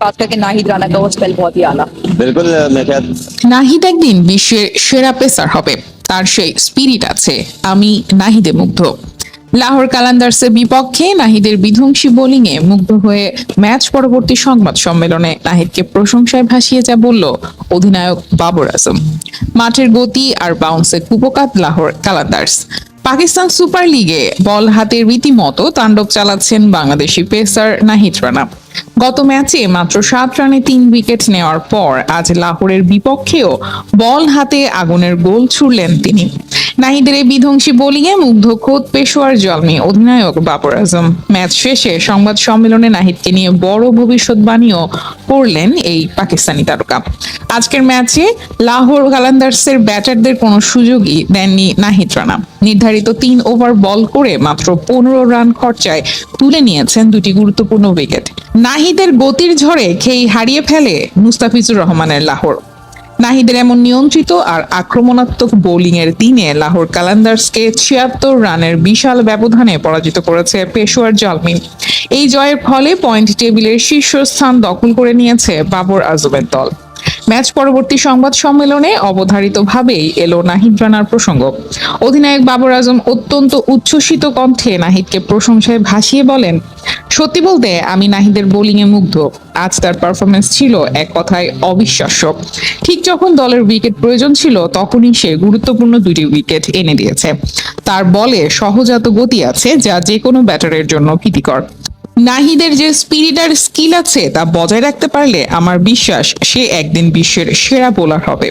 खास करके नाहिद राणा का वो स्पेल बहुत ही आला। बिल्कुल मैं क्या নাহিদ একদিন বিশ্বের সেরা পেসার হবে, তার সেই স্পিরিট আছে। আমি নাহিদে মুগ্ধ। লাহোর কালান্দার্সের বিপক্ষে নাহিদের বিধ্বংসী বোলিংয়ে মুগ্ধ হয়ে ম্যাচ পরবর্তী সংবাদ সম্মেলনে নাহিদকে প্রশংসায় ভাসিয়ে যা বলল অধিনায়ক বাবর আজম। মাঠের গতি আর বাউন্সে কুপোকাত লাহোর কালান্দার্স। পাকিস্তান সুপার লিগে বল হাতে রীতিমতো তাণ্ডব চালাচ্ছেন বাংলাদেশি পেসার নাহিদ রানা। গত ম্যাচে মাত্র 7 রানে 3 উইকেট নেওয়ার পর আজ লাহোরের বিপক্ষেও বল হাতে আগুনের গোল ছুড়লেন তিনি। নাহিদের এই বিধ্বংসী বোলিংয়ে মুগ্ধ খোদ পেশোয়ার জলমি অধিনায়ক বাবর আজম। ম্যাচ শেষে সংবাদ সম্মেলনে নাহিদকে নিয়ে বড় ভবিষ্যৎবাণীও করলেন এই পাকিস্তানি তারকা। আজকের ম্যাচে লাহোর কালান্দার্সের ব্যাটারদের কোনো সুযোগই দেননি নাহিদ রানা। নির্ধারিত 3 ওভার বল করে মাত্র 15 রান খরচায় তুলে নিয়েছেন 2টি গুরুত্বপূর্ণ উইকেট। নাহিদের গতির ঝড়ে খেই হারিয়ে ফেলে মুস্তাফিজুর রহমানের লাহোর। নাহিদের এমন নিয়ন্ত্রিত আর আক্রমণাত্মক বোলিং এর দিনে লাহোর কালান্দার্সকে 76 রানের বিশাল ব্যবধানে পরাজিত করেছে পেশোয়ার জলমি। এই জয়ের ফলে পয়েন্ট টেবিলের শীর্ষস্থান দখল করে নিয়েছে বাবর আজমের দল। ম্যাচ পরবর্তী সংবাদ সম্মেলনে অবধারিতভাবেই এলো নাহিদ রানার প্রসঙ্গ। অধিনায়ক বাবর আজম অত্যন্ত উচ্ছ্বসিত কণ্ঠে নাহিদকে প্রশংসায় ভাসিয়ে বলেন, সত্যি বলতে আমি নাহিদের বোলিংয়ে মুগ্ধ। আজ তার পারফরমেন্স ছিল এক কথায় অবিশ্বাস্য। ঠিক যখন দলের উইকেট প্রয়োজন ছিল তখনই সে গুরুত্বপূর্ণ 2টি উইকেট এনে দিয়েছে। তার বলে সহজাত গতি আছে যা যে কোনো ব্যাটারের জন্য ভীতিকর। নাহিদের যে স্পিরিট আর স্কিল আছে তা বজায় রাখতে পারলে আমার বিশ্বাস সে একদিন বিশ্বের সেরা বোলার হবে।